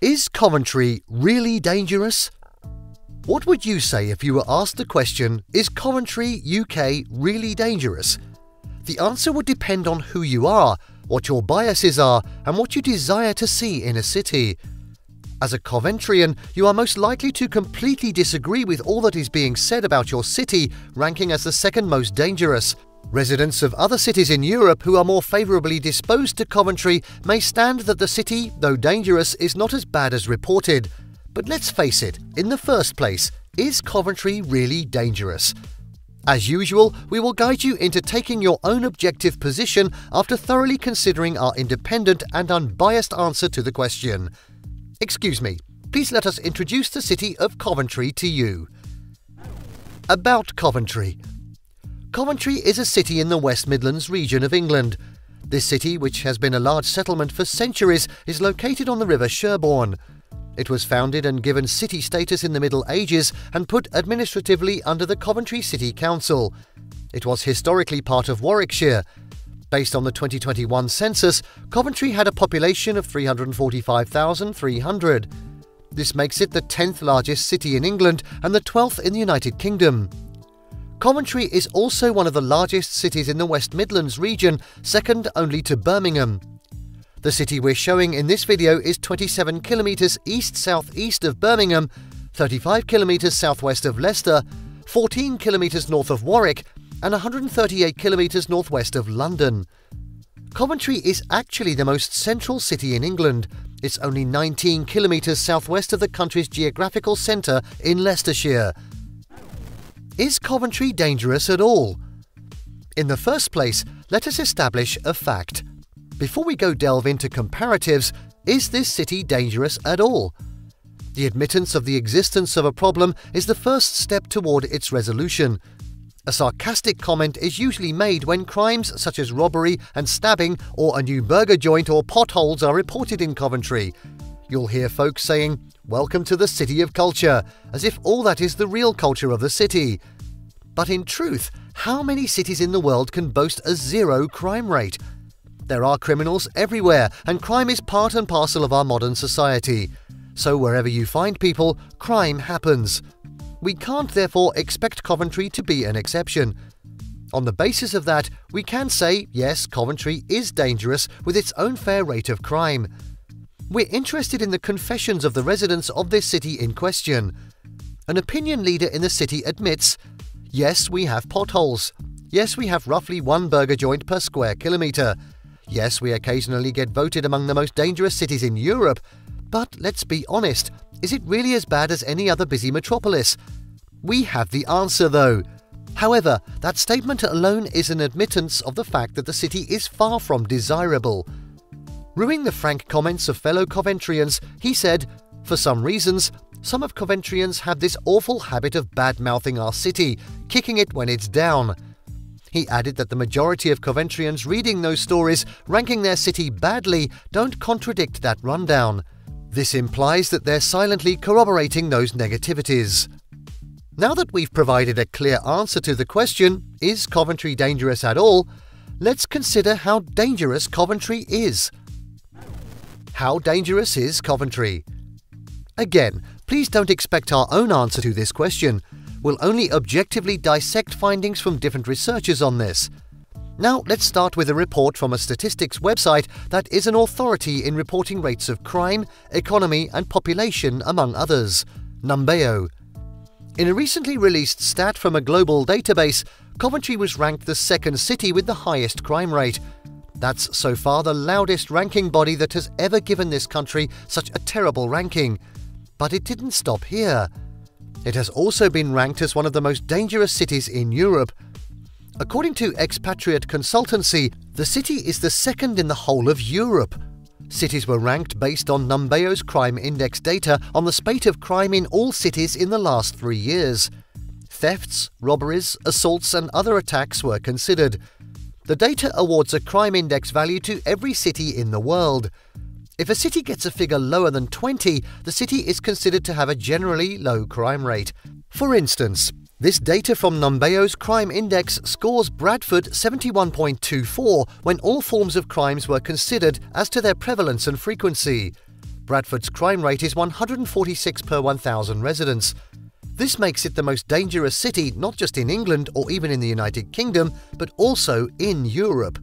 Is Coventry really dangerous? What would you say if you were asked the question, is Coventry, UK really dangerous? The answer would depend on who you are, what your biases are, and what you desire to see in a city. As a Coventrian, you are most likely to completely disagree with all that is being said about your city, ranking as the second most dangerous. Residents of other cities in Europe who are more favourably disposed to Coventry may stand that the city, though dangerous, is not as bad as reported. But let's face it, in the first place, is Coventry really dangerous? As usual, we will guide you into taking your own objective position after thoroughly considering our independent and unbiased answer to the question. Excuse me, please let us introduce the city of Coventry to you. About Coventry. Coventry is a city in the West Midlands region of England. This city, which has been a large settlement for centuries, is located on the River Sherbourne. It was founded and given city status in the Middle Ages and put administratively under the Coventry City Council. It was historically part of Warwickshire. Based on the 2021 census, Coventry had a population of 345,300. This makes it the 10th largest city in England and the 12th in the United Kingdom. Coventry is also one of the largest cities in the West Midlands region, second only to Birmingham. The city we're showing in this video is 27 kilometres east-southeast of Birmingham, 35 kilometres southwest of Leicester, 14 kilometres north of Warwick, and 138 kilometres northwest of London. Coventry is actually the most central city in England. It's only 19 kilometres southwest of the country's geographical centre in Leicestershire. Is Coventry dangerous at all? In the first place, let us establish a fact. Before we delve into comparatives, is this city dangerous at all? The admittance of the existence of a problem is the first step toward its resolution. A sarcastic comment is usually made when crimes such as robbery and stabbing or a new burger joint or potholes are reported in Coventry. You'll hear folks saying, "Welcome to the city of culture," as if all that is the real culture of the city. But in truth, how many cities in the world can boast a zero crime rate? There are criminals everywhere, and crime is part and parcel of our modern society. So wherever you find people, crime happens. We can't therefore expect Coventry to be an exception. On the basis of that, we can say, yes, Coventry is dangerous with its own fair rate of crime. We're interested in the confessions of the residents of this city in question. An opinion leader in the city admits, yes, we have potholes. Yes, we have roughly one burger joint per square kilometre. Yes, we occasionally get voted among the most dangerous cities in Europe. But let's be honest, is it really as bad as any other busy metropolis? We have the answer though. However, that statement alone is an admittance of the fact that the city is far from desirable. Ruining the frank comments of fellow Coventrians, he said, "For some reasons, some of Coventrians have this awful habit of bad-mouthing our city, kicking it when it's down." He added that the majority of Coventrians reading those stories, ranking their city badly, don't contradict that rundown. This implies that they're silently corroborating those negativities. Now that we've provided a clear answer to the question, is Coventry dangerous at all? Let's consider how dangerous Coventry is. How dangerous is Coventry? Again, please don't expect our own answer to this question. We'll only objectively dissect findings from different researchers on this. Now let's start with a report from a statistics website that is an authority in reporting rates of crime, economy and population among others, Numbeo. In a recently released stat from a global database, Coventry was ranked the second city with the highest crime rate. That's so far the loudest ranking body that has ever given this country such a terrible ranking. But it didn't stop here. It has also been ranked as one of the most dangerous cities in Europe. According to Expatriate Consultancy, the city is the second in the whole of Europe. Cities were ranked based on Numbeo's crime index data on the spate of crime in all cities in the last 3 years. Thefts, robberies, assaults and other attacks were considered. The data awards a crime index value to every city in the world. If a city gets a figure lower than 20, the city is considered to have a generally low crime rate. For instance, this data from Numbeo's crime index scores Bradford 71.24 when all forms of crimes were considered as to their prevalence and frequency. Bradford's crime rate is 146 per 1,000 residents. This makes it the most dangerous city not just in England or even in the United Kingdom, but also in Europe.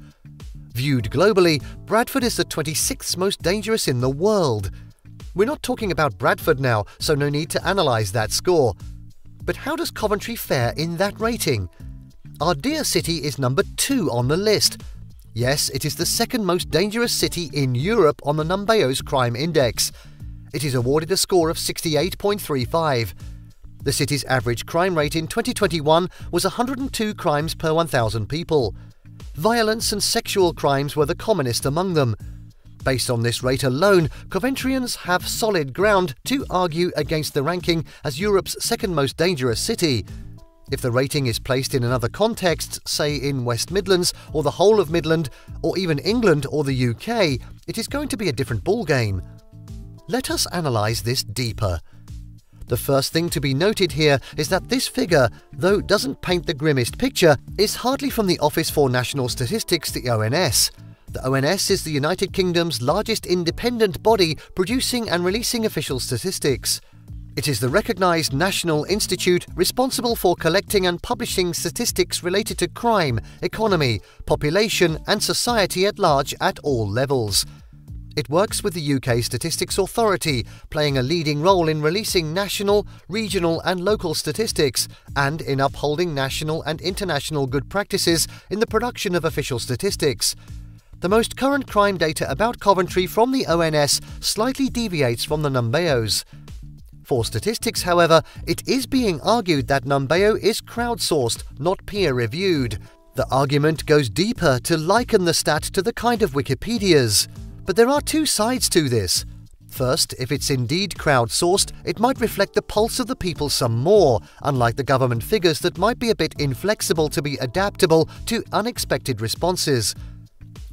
Viewed globally, Bradford is the 26th most dangerous in the world. We're not talking about Bradford now, so no need to analyse that score. But how does Coventry fare in that rating? Our dear city is number 2 on the list. Yes, it is the second most dangerous city in Europe on the Unbiased Crime Index. It is awarded a score of 68.35. The city's average crime rate in 2021 was 102 crimes per 1,000 people. Violence and sexual crimes were the commonest among them. Based on this rate alone, Coventrians have solid ground to argue against the ranking as Europe's second most dangerous city. If the rating is placed in another context, say in West Midlands or the whole of Midland, or even England or the UK, it is going to be a different ballgame. Let us analyse this deeper. The first thing to be noted here is that this figure, though doesn't paint the grimmest picture, is hardly from the Office for National Statistics, the ONS. The ONS is the United Kingdom's largest independent body producing and releasing official statistics. It is the recognised national institute responsible for collecting and publishing statistics related to crime, economy, population and society at large at all levels. It works with the UK Statistics Authority, playing a leading role in releasing national, regional and local statistics, and in upholding national and international good practices in the production of official statistics. The most current crime data about Coventry from the ONS slightly deviates from the Numbeo. For statistics, however, it is being argued that Numbeo is crowdsourced, not peer-reviewed. The argument goes deeper to liken the stat to the kind of Wikipedia's. But there are two sides to this. First, if it's indeed crowdsourced, it might reflect the pulse of the people some more, unlike the government figures that might be a bit inflexible to be adaptable to unexpected responses.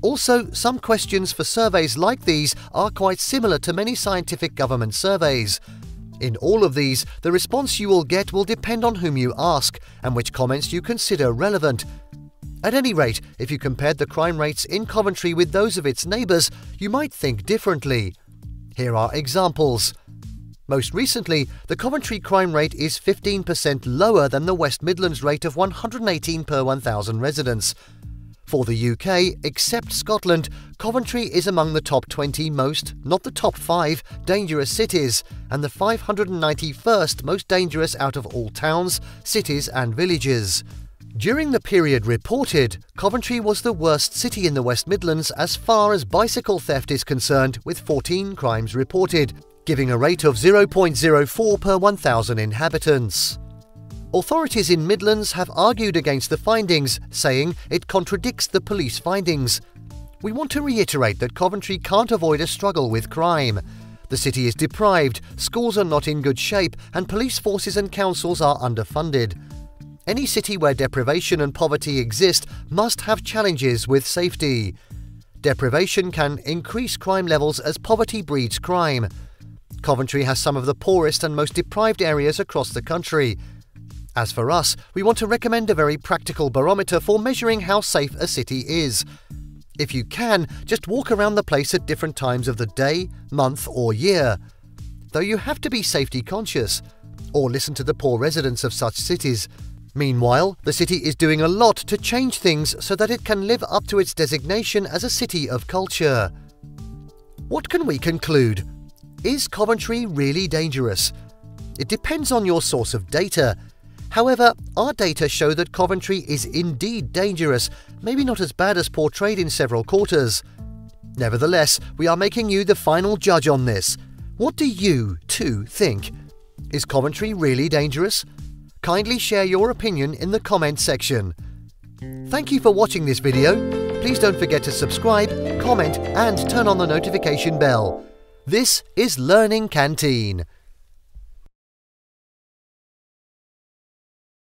Also, some questions for surveys like these are quite similar to many scientific government surveys. In all of these, the response you will get will depend on whom you ask and which comments you consider relevant. At any rate, if you compared the crime rates in Coventry with those of its neighbours, you might think differently. Here are examples. Most recently, the Coventry crime rate is 15% lower than the West Midlands rate of 118 per 1,000 residents. For the UK, except Scotland, Coventry is among the top 20 most, not the top 5, dangerous cities, and the 591st most dangerous out of all towns, cities and villages. During the period reported, Coventry was the worst city in the West Midlands as far as bicycle theft is concerned, with 14 crimes reported, giving a rate of 0.04 per 1,000 inhabitants. Authorities in Midlands have argued against the findings, saying it contradicts the police findings. We want to reiterate that Coventry can't avoid a struggle with crime. The city is deprived, schools are not in good shape, and police forces and councils are underfunded. Any city where deprivation and poverty exist must have challenges with safety. Deprivation can increase crime levels as poverty breeds crime. Coventry has some of the poorest and most deprived areas across the country. As for us, we want to recommend a very practical barometer for measuring how safe a city is. If you can, just walk around the place at different times of the day, month or year. Though you have to be safety conscious, or listen to the poor residents of such cities. Meanwhile, the city is doing a lot to change things so that it can live up to its designation as a city of culture. What can we conclude? Is Coventry really dangerous? It depends on your source of data. However, our data show that Coventry is indeed dangerous, maybe not as bad as portrayed in several quarters. Nevertheless, we are making you the final judge on this. What do you, too, think? Is Coventry really dangerous? Kindly share your opinion in the comment section. Thank you for watching this video. Please don't forget to subscribe, comment and turn on the notification bell. This is Learning Canteen.